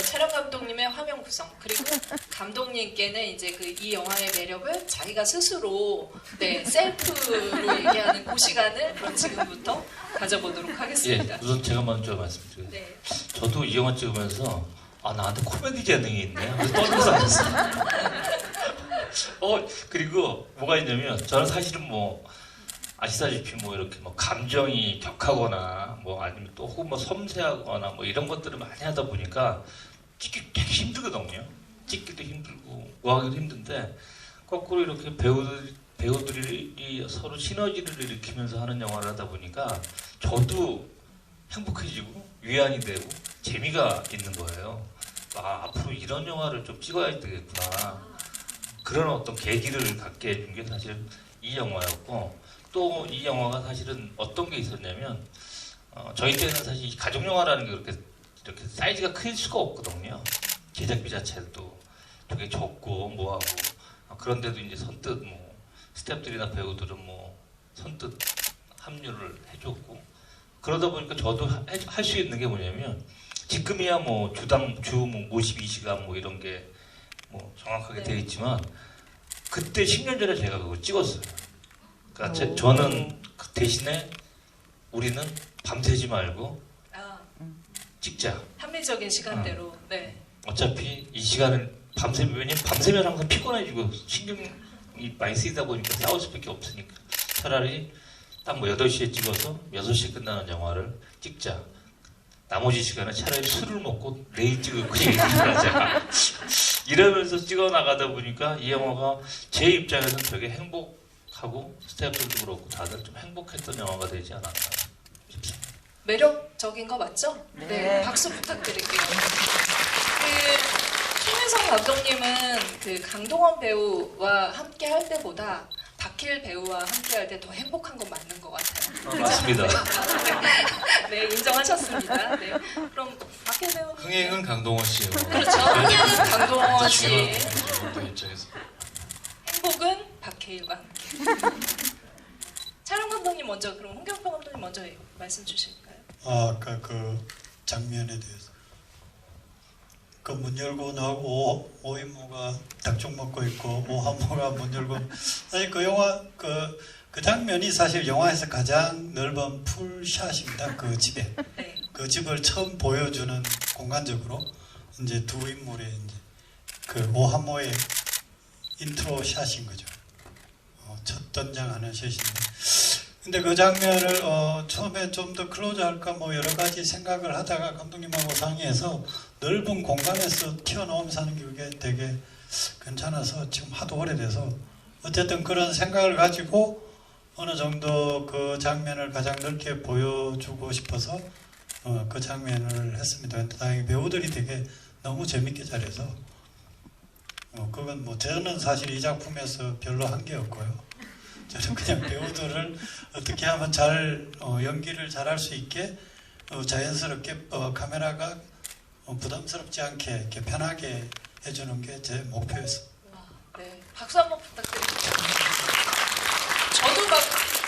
촬영 감독님의 화면 구성, 그리고 감독님께는 이제 이 영화의 매력을 자기가 스스로 셀프로 얘기하는 그 시간을 그럼 지금부터 가져보도록 예, 하겠습니다. 우선 제가 먼저 말씀드려요. 네. 저도 이 영화 찍으면서 나한테 코미디 재능이 있네. 그래서 떨면서 앉았어요. 그리고 뭐가 있냐면 저는 사실은 뭐 아시다시피 뭐 이렇게 뭐 감정이 격하거나 뭐 아니면 또 혹은 뭐 섬세하거나 뭐 이런 것들을 많이 하다 보니까 찍기 되게 힘들거든요. 찍기도 힘들고 구하기도 힘든데 거꾸로 이렇게 배우들이 서로 시너지를 일으키면서 하는 영화를 하다 보니까 저도 행복해지고 위안이 되고 재미가 있는 거예요. 앞으로 이런 영화를 좀 찍어야 되겠구나. 그런 어떤 계기를 갖게 해준 게 사실 이 영화였고, 또 이 영화가 사실은 어떤 게 있었냐면 저희 때는 사실 가족 영화라는 게 이렇게 사이즈가 클 수가 없거든요. 제작비 자체도 되게 적고 뭐하고 그런데도 이제 선뜻 뭐 스태프들이나 배우들은 뭐 선뜻 합류를 해줬고, 그러다 보니까 저도 할 수 있는 게 뭐냐면 지금이야 뭐 주당 주 52시간 뭐 이런 게 뭐 정확하게 되어 있지만 그때 10년 전에 제가 그걸 찍었어요. 그러니까 저는 그 대신에 우리는 밤새지 말고 찍자. 합리적인 시간대로. 네. 어차피 이 시간을 왜냐면 밤새면 항상 피곤해지고 신경이 많이 쓰이다 보니까 싸울 수밖에 없으니까 차라리 딱 뭐 8시에 찍어서 6시에 끝나는 영화를 찍자. 나머지 시간에 차라리 술을 먹고 내일 찍을 그 얘기를 하자. 이러면서 찍어 나가다 보니까 이 영화가 제 입장에서는 되게 행복하고 스태프들도 그렇고 다들 좀 행복했던 영화가 되지 않았나 싶습니다. 매력적인 거 맞죠? 네. 박수 부탁드릴게요. 송혜성 감독님은 그 강동원 배우와 함께 할 때보다 박해일 배우와 함께 할 때 더 행복한 건 맞는 것 같아요. 맞습니다. 네, 인정하셨습니다. 네. 그럼 박해일 배우. 흥행은 강동원 씨예요. 그렇죠. 흥행은 강동원 씨. 어떤 입장에서 행복은 박해일과 함께. 촬영 먼저 그럼 홍경표 감독님 먼저 말씀 주실까요? 아까 그 장면에 대해서 그 문 열고 나오고 오이모가 닭죽 먹고 있고 오한모가 문 열고 사실 그 영화 그 장면이 사실 영화에서 가장 넓은 풀샷입니다. 그 집에 네. 그 집을 처음 보여주는 공간적으로 이제 두 인물의 이제 그 오한모의 인트로 샷인 거죠. 첫登장하는 샷인데. 근데 그 장면을 처음에 좀 더 클로즈 할까 뭐 여러 가지 생각을 하다가 감독님하고 상의해서 넓은 공간에서 튀어나오면서 하는 게 그게 되게 괜찮아서 지금 하도 오래돼서 어쨌든 그런 생각을 가지고 어느 정도 그 장면을 가장 넓게 보여주고 싶어서 그 장면을 했습니다. 근데 다행히 배우들이 되게 너무 재밌게 잘해서 그건 뭐 저는 사실 이 작품에서 별로 한 게 없고요. 저는 그냥 배우들을 어떻게 하면 잘 연기를 잘할 수 있게 자연스럽게 카메라가 부담스럽지 않게 이렇게 편하게 해주는 게 제 목표였습니다. 네, 박수 한번 부탁드립니다. 저도 막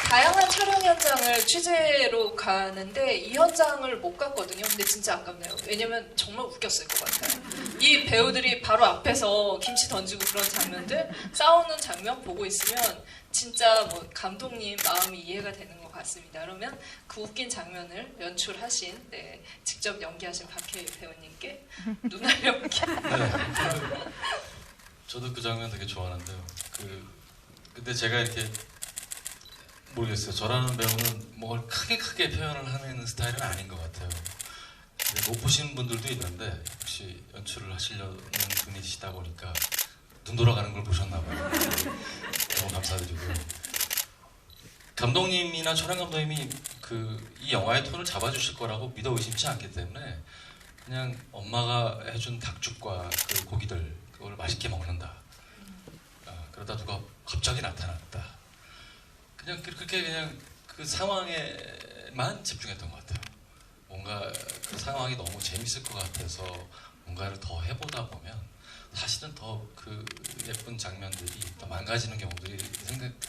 다양한 촬영 현장을 취재로 가는데 이 현장을 못 갔거든요. 근데 진짜 아깝네요. 왜냐면 정말 웃겼을 것 같아요. 이 배우들이 바로 앞에서 김치 던지고 그런 장면들, 싸우는 장면 보고 있으면 진짜 뭐 감독님 마음이 이해가 되는 것 같습니다. 그러면 그 웃긴 장면을 연출하신, 네, 직접 연기하신 박해일 배우님께 눈알 연기. 네. 저도 그 장면 되게 좋아하는데요. 근데 제가 이렇게 모르겠어요. 저라는 배우는 뭘 크게 표현을 하는 스타일은 아닌 것 같아요. 근데 못 보시는 분들도 있는데 혹시 연출을 하시려는 분이시다 보니까 눈 돌아가는 걸 보셨나 봐요. 너무 감사드리고요. 감독님이나 촬영 감독님이 이 영화의 톤을 잡아주실 거라고 믿어 의심치 않기 때문에 그냥 엄마가 해준 닭죽과 그 고기들 그걸 맛있게 먹는다. 그러다 누가 갑자기 나타났다. 그냥 그렇게 그냥 그 상황에만 집중했던 것 같아요. 뭔가 그 상황이 너무 재밌을 것 같아서 뭔가를 더 해보다 보면 사실은 더 그 예쁜 장면들이 더 망가지는 경우들이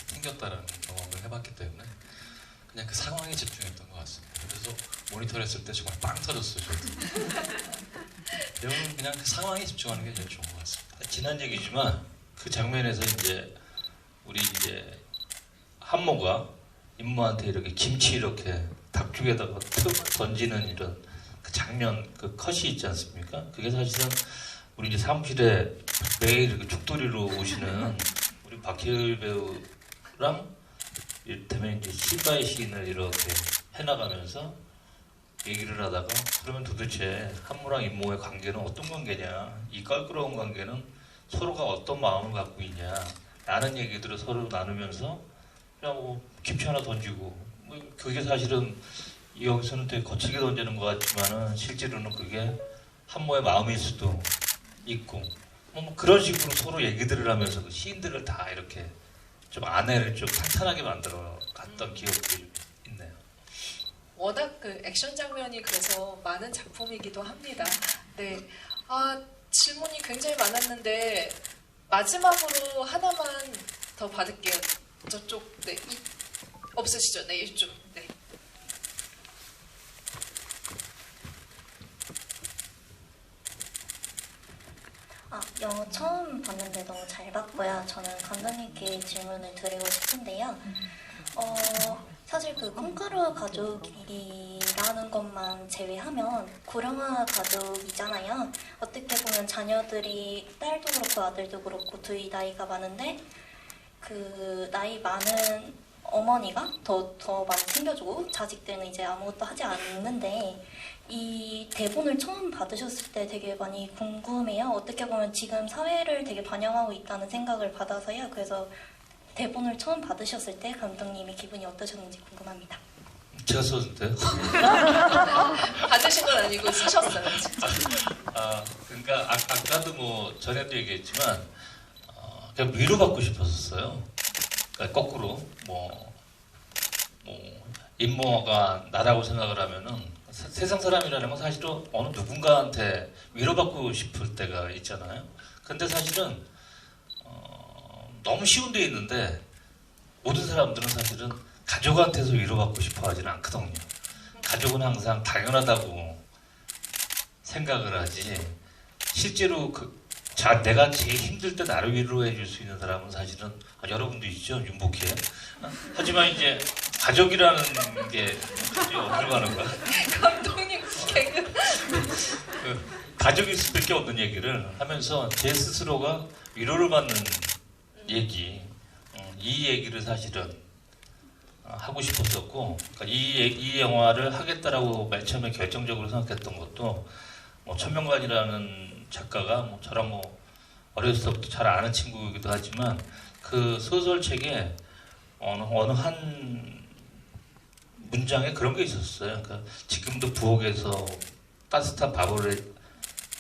생겼다라는 경험을 해봤기 때문에 그냥 그 상황에 집중했던 것 같습니다. 그래서 모니터를 했을 때 정말 빵 터졌어요. 저도. 배우는 그냥 그 상황에 집중하는 게 제일 좋은 것 같습니다. 지난 얘기지만 그 장면에서 이제 우리 이제 한모가 임모한테 이렇게 김치 이렇게 닭죽에다가 툭 던지는 이런 그 장면, 그 컷이 있지 않습니까? 그게 사실은 우리 이제 사무실에 매일 이렇게 죽돌이로 오시는 우리 박해일 배우랑 이를테면 이제 시바의 시인을 이렇게 해나가면서 얘기를 하다가 그러면 도대체 한모랑 임모의 관계는 어떤 관계냐? 이 껄끄러운 관계는 서로가 어떤 마음을 갖고 있냐? 라는 얘기들을 서로 나누면서 그냥 뭐 김치 하나 던지고 뭐 그게 사실은 여기서는 되게 거칠게 던지는 것 같지만은 실제로는 그게 한모의 마음일 수도 있고 뭐 그런 식으로 서로 얘기들을 하면서 그 시인들을 다 이렇게 좀 아내를 좀 탄탄하게 만들어 갔던 기억들이 있네요. 워낙 그 액션 장면이 그래서 많은 작품이기도 합니다. 네, 질문이 굉장히 많았는데 마지막으로 하나만 더 받을게요. 저쪽, 네, 없으시죠? 네, 이쪽, 네. 영화 처음 봤는데 너무 잘 봤고요. 저는 감독님께 질문을 드리고 싶은데요. 사실 그 콩가루 가족이라는 것만 제외하면 고령화 가족이잖아요. 어떻게 보면 자녀들이 딸도 그렇고 아들도 그렇고 둘이 나이가 많은데 그 나이 많은 어머니가 더 많이 챙겨주고 자식들은 이제 아무것도 하지 않는데 이 대본을 처음 받으셨을 때 되게 많이 궁금해요. 어떻게 보면 지금 사회를 되게 반영하고 있다는 생각을 받아서요. 그래서 대본을 처음 받으셨을 때 감독님의 기분이 어떠셨는지 궁금합니다. 제가 썼는데요? 받으신 건 아니고 쓰셨어요, 진짜. 그러니까 아까도 뭐 전에도 얘기했지만 그냥 위로받고 싶었어요. 그러니까 거꾸로 뭐 임모가 나라고 생각을 하면은 세상 사람이라는 건 사실은 어느 누군가한테 위로받고 싶을 때가 있잖아요. 근데 사실은 너무 쉬운 데 있는데 모든 사람들은 사실은 가족한테서 위로받고 싶어 하지는 않거든요. 가족은 항상 당연하다고 생각을 하지 실제로 내가 제일 힘들 때 나를 위로해 줄 수 있는 사람은 사실은 여러분도 있죠. 윤복희. 하지만 이제 가족이라는 게 어디로 가는 거야? 감독님 개그. 가족일 수밖에 없는 얘기를 하면서 제 스스로가 위로를 받는 얘기, 이 얘기를 사실은 하고 싶었었고, 그러니까 이 영화를 하겠다라고 맨 처음에 결정적으로 생각했던 것도 천명관이라는 작가가 저랑 어렸을 때부터 잘 아는 친구이기도 하지만 그 소설책에 어느 한 문장에 그런 게 있었어요. 그러니까 지금도 부엌에서 따뜻한 밥을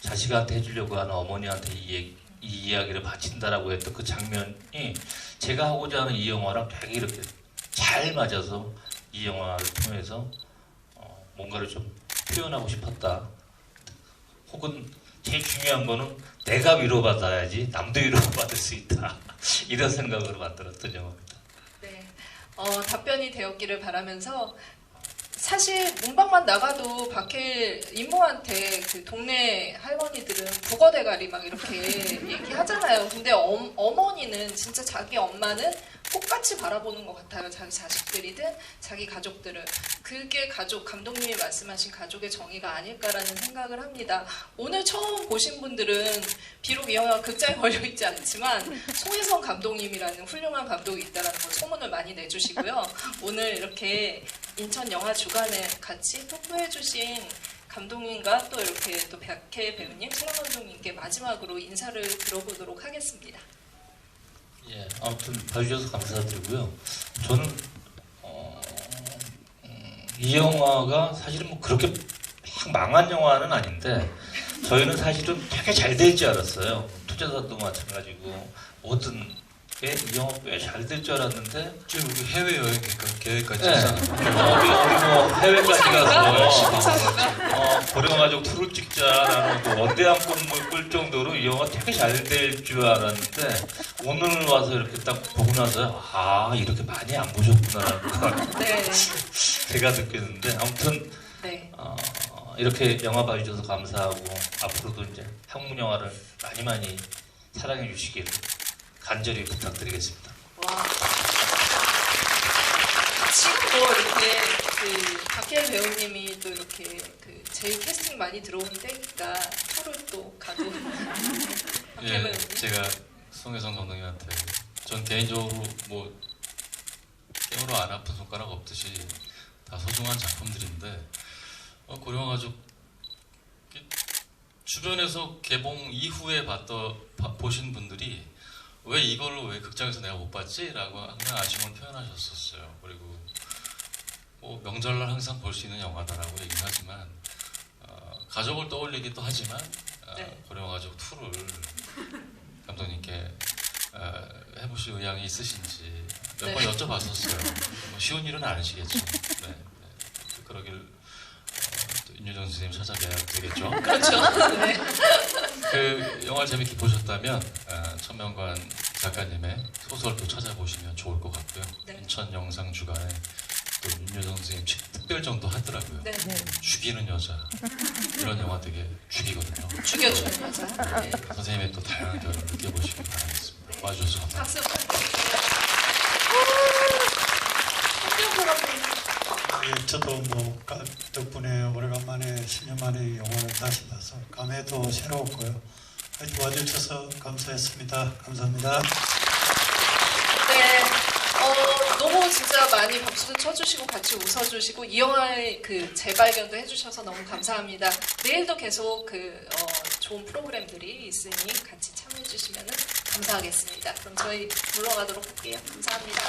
자식한테 해주려고 하는 어머니한테 이 이야기를 바친다라고 했던 그 장면이 제가 하고자 하는 이 영화랑 되게 이렇게 잘 맞아서 이 영화를 통해서 뭔가를 좀 표현하고 싶었다. 혹은 제일 중요한 거는 내가 위로받아야지 남도 위로받을 수 있다. 이런 생각으로 만들었던 영화입니다. 네, 답변이 되었기를 바라면서 사실 문방만 나가도 박해일 이모한테 그 동네 할머니들은 국어 대가리 막 이렇게 얘기하잖아요. 근데 어머니는 진짜 자기 엄마는 똑같이 바라보는 것 같아요. 자기 자식들이든 자기 가족들을. 그게 감독님이 말씀하신 가족의 정의가 아닐까라는 생각을 합니다. 오늘 처음 보신 분들은 비록 이 영화가 극장에 걸려있지 않지만 송혜성 감독님이라는 훌륭한 감독이 있다는 걸 소문을 많이 내주시고요. 오늘 이렇게 인천 영화 주간에 같이 토크해주신 감독님과 또 이렇게 또 박해일 배우님, 촬영 감독님께 마지막으로 인사를 들어보도록 하겠습니다. 예, 아무튼 봐주셔서 감사드리고요. 저는 이 영화가 사실은 그렇게 막 망한 영화는 아닌데 저희는 사실은 되게 잘 될 줄 알았어요. 투자자도 마찬가지고 모든 게 이 영화 꽤 잘 될 줄 알았는데 지금 우리 해외 여행 계획까지 네. 짰잖아요. 어디 해외까지 가서 고령가족 투를 찍자라는 원대한 꿈을 꿀 정도로 이 영화 되게 잘 될 줄 알았는데 오늘 와서 이렇게 딱 보고 나서 이렇게 많이 안 보셨구나라는 걸 네. 제가 느꼈는데 아무튼 네. 이렇게 영화 봐주셔서 감사하고 앞으로도 이제 한국 영화를 많이 사랑해 주시기를 간절히 부탁드리겠습니다. 와. 지금도 이렇게 그 박해일 배우님이 또 이렇게 제일 캐스팅 많이 들어온 때니까 투를 또 가도 박해일 예, 배우님. 제가 송혜성 감독님한테 전 개인적으로 깨물어 안 아픈 손가락 없듯이 다 소중한 작품들인데 고령가족 주변에서 개봉 이후에 보신 분들이 왜 이걸 왜 극장에서 내가 못 봤지? 라고 항상 아쉬움을 표현하셨었어요. 그리고 명절날 항상 볼 수 있는 영화다라고 얘기는 하지만 가족을 떠올리기도 하지만 네. 고령가족 2를 감독님께 해보실 의향이 있으신지 몇 번 네. 여쭤봤었어요. 쉬운 일은 아니시겠죠. 네. 그러길 또 윤여정 선생님 찾아뵈야 되겠죠. 그렇죠. 네. 그 영화를 재밌게 보셨다면 천명관 작가님의 소설도 찾아보시면 좋을 것 같고요. 네. 인천 영상 주간에 또 윤여정 선생님 특별전도 하더라고요. 네. 죽이는 여자 이런 영화 되게 죽이거든요. 죽여주는 여자. 네. 선생님의 또 다양한 결을 느껴보시기 바라겠습니다. 와주셔서 감사합니다. 박수. 예, 저도 덕분에 오래간만에 10년 만에 이 영화를 다시 봐서 감회도 새로웠고요. 와주셔서 감사했습니다. 감사합니다. 네. 너무 진짜 많이 박수도 쳐주시고 같이 웃어주시고 이 영화의 재발견도 해주셔서 너무 감사합니다. 내일도 계속 좋은 프로그램들이 있으니 같이 참여해주시면 감사하겠습니다. 그럼 저희 물러가도록 할게요. 감사합니다.